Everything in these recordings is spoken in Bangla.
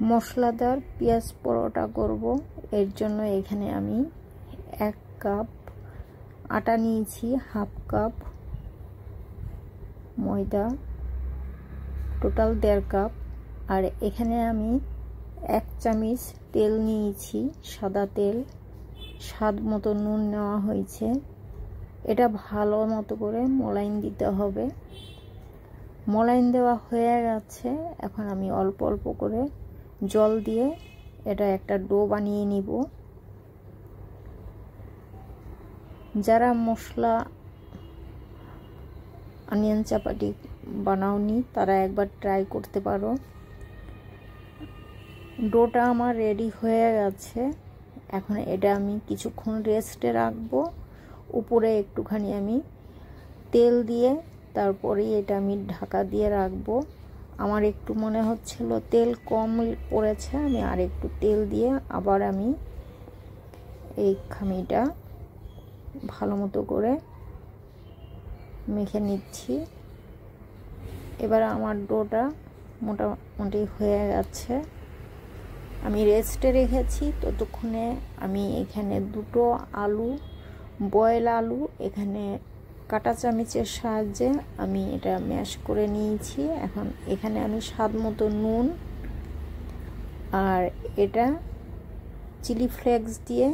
মশলাদার পেঁয়াজ পরোটা করব। এর জন্য এখানে আমি 1 কাপ আটা নিয়েছি, হাফ কাপ ময়দা, টোটাল 1.5 কাপ। আর এখানে আমি 1 চামচ তেল নিয়েছি, সাদা তেল, স্বাদ মতো নুন নেওয়া হয়েছে। এটা ভালো মতো করে মোলায়েম দিতে হবে। মোলায়েম দেওয়া হয়ে গেছে। এখন আমি অল্প অল্প করে জল দিয়ে এটা একটা ডো বানিয়ে নিব। যারা মশলা অনিয়ন চাপাটি বানাওনি তারা একবার ট্রাই করতে পারো। ডোটা আমার রেডি হয়ে গেছে। এখন এটা আমি কিছুক্ষণ রেস্টে রাখবো। উপরে একটুখানি আমি তেল দিয়ে তারপরে এটা আমি ঢাকা দিয়ে রাখবো। আমার একটু মনে হচ্ছিল তেল কম পড়েছে, আমি আর একটু তেল দিয়ে আবার আমি এই খামিটা ভালো মতো করে মেখে নিচ্ছি। এবার আমার ডোটা মোটামুটি হয়ে গেছে। আমি রেস্টে রেখেছি। ততক্ষণে আমি এখানে 2টো আলু, বয়েল আলু এখানে কাঁটা চামচের সাহায্যে আমি এটা ম্যাশ করে নিয়েছি। এখন এখানে আমি স্বাদ মতো নুন আর এটা চিলি ফ্লেক্স দিয়ে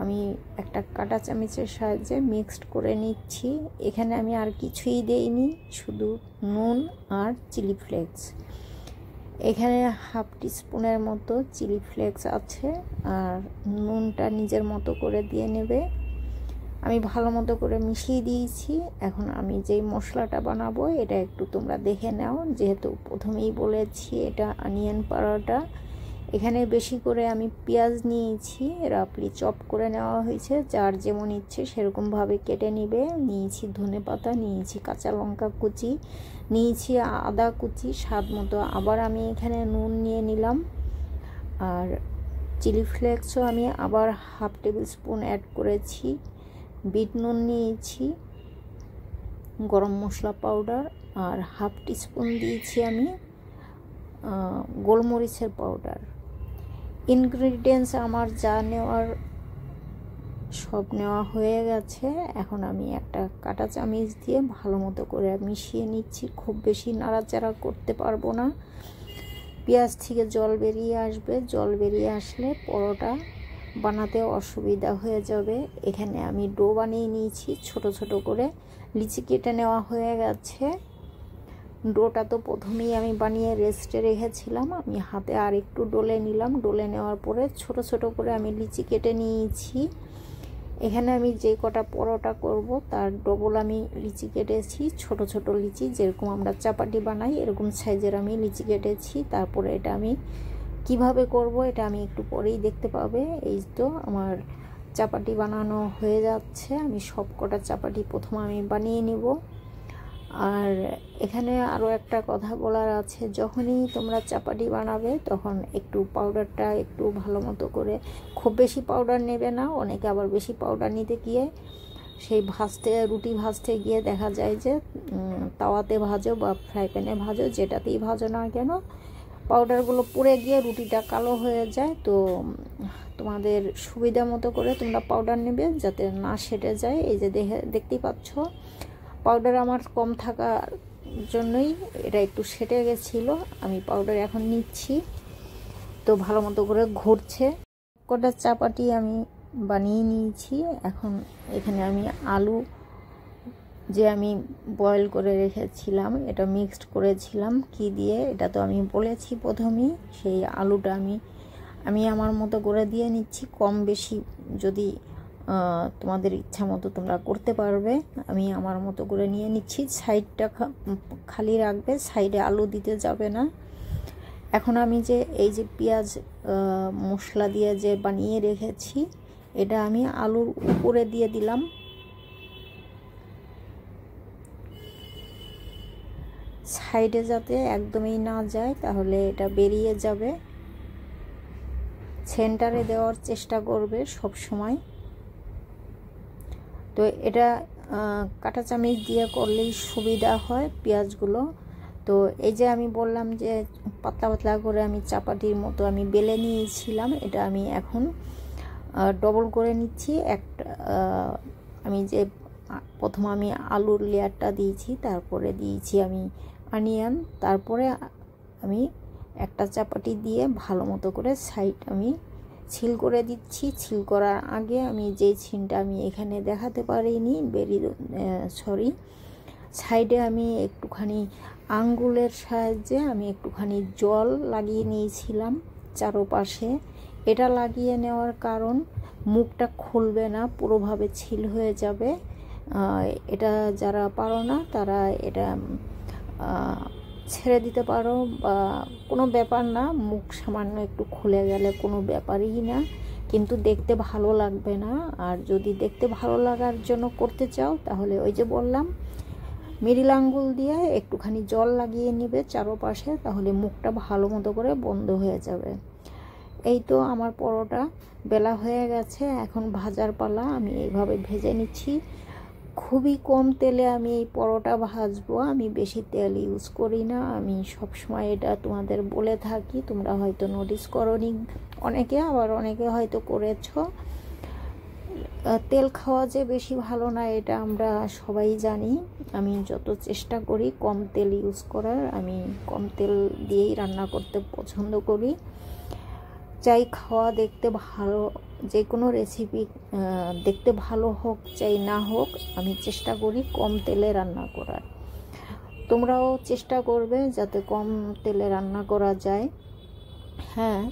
আমি একটা কাঁটা চামচের সাহায্যে মিক্সড করে নিচ্ছি। এখানে আমি আর কিছুই দেইনি, শুধু নুন আর চিলি ফ্লেক্স। এখানে হাফ টিস্পুনের মতো চিলি ফ্লেক্স আছে, আর নুনটা নিজের মতো করে দিয়ে নেবে। আমি ভালো মতো করে মিশিয়ে দিয়েছি। এখন আমি যেই মশলাটা বানাবো এটা একটু তোমরা দেখে নাও। যেহেতু প্রথমেই বলেছি এটা অনিয়ন পরোটা, এখানে বেশি করে আমি পেঁয়াজ নিয়েছি, রাফলি চপ করে নেওয়া হয়েছে। যার যেমন ইচ্ছে সেরকমভাবে কেটে নিবে। নিয়েছি ধনেপাতা, নিয়েছি কাঁচা লঙ্কা কুচি, নিয়েছি আদা কুচি স্বাদ মতো। আবার আমি এখানে নুন নিয়ে নিলাম, আর চিলি ফ্লেক্সও আমি আবার হাফ টেবিল স্পুন অ্যাড করেছি। বিট নুন নিয়েছি, গরম মশলা পাউডার আর হাফ টিস্পুন দিয়েছি আমি গোলমরিচের পাউডার। ইনগ্রিডিয়েন্টস আমার যা নেওয়ার সব নেওয়া হয়ে গেছে। এখন আমি একটা কাঁটা চামচ দিয়ে ভালো মতো করে মিশিয়ে নিচ্ছি। খুব বেশি নাড়াচাড়া করতে পারবো না, পেঁয়াজ থেকে জল বেরিয়ে আসবে। জল বেরিয়ে আসলে পরোটা বানাতে অসুবিধা হয়ে যাবে। এখানে আমি ডো বানিয়ে নিয়েছি ছোট ছোট করে, লিচি কেটে নেওয়া হয়ে গেছে। ডোটা তো প্রথমেই আমি বানিয়ে রেস্টে রেখেছিলাম। আমি হাতে আর একটু ডলে নিলাম। ডলে নেওয়ার পরে ছোট ছোট করে আমি লিচি কেটে নিয়েছি। এখানে আমি যে কটা পরোটা করব তার ডবল আমি লিচি কেটেছি। ছোট ছোট লিচি, যেরকম আমরা চাপাটি বানাই এরকম সাইজের আমি লিচি কেটেছি। তারপরে এটা আমি কিভাবে করব এটা আমি একটু পরেই দেখতে পাবে। এই তো আমার চাপাটি বানানো হয়ে যাচ্ছে। আমি সব কটা চাপাটি প্রথমে আমি বানিয়ে নিব। আর এখানে আরও একটা কথা বলার আছে, যখনই তোমরা চাপাটি বানাবে তখন একটু পাউডারটা একটু ভালো মতো করে, খুব বেশি পাউডার নেবে না। অনেকে আবার বেশি পাউডার নিতে গিয়ে সেই রুটি ভাজতে গিয়ে দেখা যায় যে তাওয়াতে ভাজো বা ফ্রাই প্যানে ভাজো, যেটাতেই ভাজো না কেন, পাউডারগুলো পুড়ে গিয়ে রুটিটা কালো হয়ে যায়। তো তোমাদের সুবিধা মতো করে তোমরা পাউডার নেবে যাতে না সেটে যায়। এই যে দেখতেই পাচ্ছ পাউডার আমার কম থাকার জন্যই এটা একটু সেটে গেছিলো। আমি পাউডার এখন নিচ্ছি, তো ভালো মতো করে ঘুরছে। কটা চাপাটি আমি বানিয়ে নিয়েছি। এখন এখানে আমি আলু যে আমি বয়েল করে রেখেছিলাম এটা মিক্সড করেছিলাম কি দিয়ে এটা তো আমি বলেছি প্রথমেই। সেই আলুটা আমি আমার মতো করে দিয়ে নিচ্ছি। কম বেশি যদি তোমাদের ইচ্ছা মতো তোমরা করতে পারবে। আমি আমার মতো করে নিয়ে নিচ্ছি। সাইডটা খালি রাখবে, সাইডে আলু দিতে যাবে না। এখন আমি যে এই যে পেঁয়াজ মশলা দিয়ে যে বানিয়ে রেখেছি এটা আমি আলুর উপরে দিয়ে দিলাম। সাইডে যাতে একদমই না যায়, তাহলে এটা বেরিয়ে যাবে। সেন্টারে দেওয়ার চেষ্টা করবে সব সময়। তো এটা কাঁটা চামচ দিয়ে করলেই সুবিধা হয় পেঁয়াজগুলো। তো এই যে আমি বললাম যে পাতলা পাতলা করে আমি চাপাটির মতো আমি বেলে নিয়েছিলাম, এটা আমি এখন ডবল করে নিচ্ছি। একটা আমি যে প্রথম আমি আলুর লেয়ারটা দিয়েছি, তারপরে দিয়েছি আমি অনিয়ন, তারপরে আমি একটা চাপাটি দিয়ে ভালো মতো করে সাইড আমি ছিল করে দিচ্ছি। ছিল করার আগে আমি যে ছিনটা আমি এখানে দেখাতে পারিনি সাইডে আমি একটুখানি আঙ্গুলের সাহায্যে আমি একটুখানি জল লাগিয়ে নিয়েছিলাম চারপাশে। এটা লাগিয়ে নেওয়ার কারণ মুখটা খুলবে না, পুরোভাবে ছিল হয়ে যাবে। এটা যারা পারো না তারা এটা ছেড়ে দিতে পারো, বা কোনো ব্যাপার না, মুখ সামান্য একটু খুলে গেলে কোনো ব্যাপারই না, কিন্তু দেখতে ভালো লাগবে না। আর যদি দেখতে ভালো লাগার জন্য করতে চাও তাহলে ওই যে বললাম মিডিল আঙ্গুল দিয়ে একটুখানি জল লাগিয়ে নেবে চারপাশে, তাহলে মুখটা ভালো মতো করে বন্ধ হয়ে যাবে। এই তো আমার পরোটা বেলা হয়ে গেছে, এখন ভাজার পালা। আমি এইভাবে ভেজে নিচ্ছি, খুবই কম তেলে আমি এই পরোটা ভাজবো, আমি বেশি তেল ইউজ করি না। আমি সব সময় এটা তোমাদের বলে থাকি, তোমরা হয়তো নোটিস করোনি অনেকে, আবার অনেকে হয়তো করেছো। তেল খাওয়া যে বেশি ভালো না এটা আমরা সবাই জানি। আমি যত চেষ্টা করি কম তেল ইউজ করার, আমি কম তেল দিয়েই রান্না করতে পছন্দ করি। চাই খাওয়া দেখতে ভালো, যে কোনো রেসিপি দেখতে ভালো হোক চাই না হোক, আমি চেষ্টা করি কম তেলে রান্না করার। তোমরাও চেষ্টা করবে যাতে কম তেলে রান্না করা যায়। হ্যাঁ,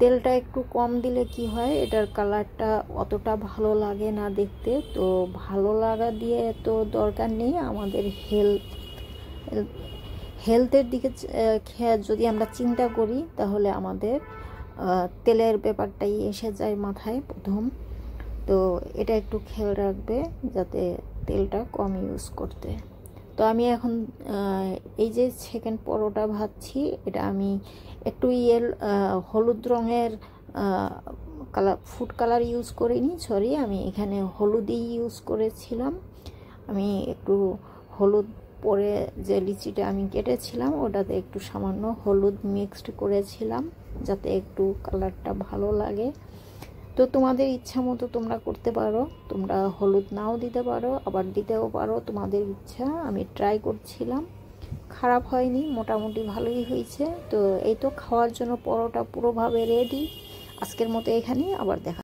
তেলটা একটু কম দিলে কি হয়, এটার কালারটা অতটা ভালো লাগে না দেখতে। তো ভালো লাগা দিয়ে তো দরকার নেই, আমাদের হেলথের দিকে যদি আমরা চিন্তা করি তাহলে আমাদের তেলের ব্যাপারটাই এসে যায় মাথায় প্রথম। তো এটা একটু খেয়াল রাখবে যাতে তেলটা কম ইউজ করতে। তো আমি এখন এই যে সেকেন্ড পরোটা ভাজছি, এটা আমি একটু হলুদ রঙের ফুড কালার ইউজ করিনি, সরি, আমি এখানে হলুদই ইউজ করেছিলাম। আমি একটু হলুদ পরে যে লিচিটা আমি কেটেছিলাম ওটাতে একটু সামান্য হলুদ মিক্সড করেছিলাম যাতে একটু কালারটা ভালো লাগে। তো তোমাদের ইচ্ছা মতো তোমরা করতে পারো, তোমরা হলুদ নাও দিতে পারো, আবার দিতেও পারো, তোমাদের ইচ্ছা। আমি ট্রাই করছিলাম, খারাপ হয়নি, মোটামুটি ভালোই হয়েছে। তো এই তো খাওয়ার জন্য পরোটা পুরোভাবে রেডি। আজকের মতো এখানেই, আবার দেখা।